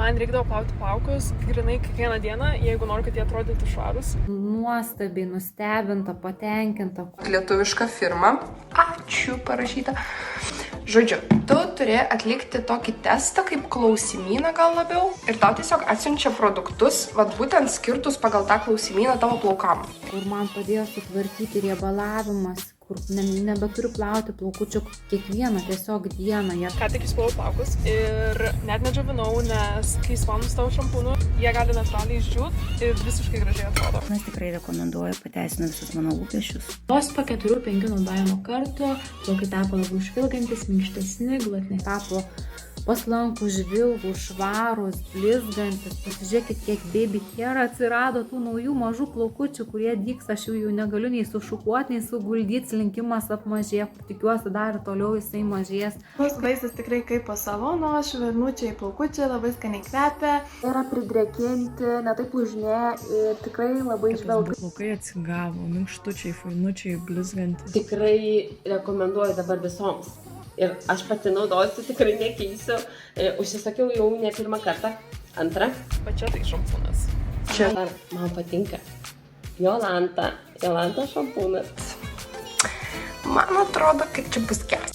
Man reikdavo plauti plaukus grinai kiekvieną dieną, jeigu noriu, kad jie atrodytų švarus. Nuostabiai, nustebinta, patenkinta. Lietuviška firma. Ačiū parašyta. Žodžiu, tu turi atlikti tokį testą kaip klausimyną gal labiau ir tau tiesiog atsiunčia produktus, vat būtent skirtus pagal tą klausimyną tavo plaukam. Kur man padėjo sutvarkyti riebalavimas, kur nebeturiu plauti plaukučių kiekvieną tiesiog dieną. Ką tik išplovau plaukus ir net nedžiovinau, nes kai spaunus tavo šampūnų, jie gali natūraliai išdžiūt ir visiškai gražiai atrodo. Aš tikrai rekomenduoju, pateisina visus mano lūkesčius. Vos po 4-5 naudojimo kartų plaukai tapo labiau švilgantis, minkštesni, glotni. Tapo paslankūs, žvilgūs, švarūs, blizgantis. Pasižiūrėkit, kiek baby care atsirado tų naujų mažų plaukučių, kurie dyks. Aš jų negaliu nei sušukuoti, nei suguldyti, slinkimas apmažėjo. Tikiuosi dar ir toliau jisai mažės. Vaizdas tikrai kaip po salono, švelnučiai plaukučiai, labai skaniai kvepia. Yra pridrėkinti, netaip užnė ir tikrai labai žvelgia. Plaukai atsigavo, minkštučiai, fainučiai, blizgantis. Tikrai rekomenduoju dabar visoms. Ir aš pati naudosiu, tikrai nekeisiu. Užsisakiau jau ne pirmą kartą. Antrą. Va čia tai šampūnas. Čia man patinka. Jolanta šampūnas. Man atrodo, kad čia bus geras.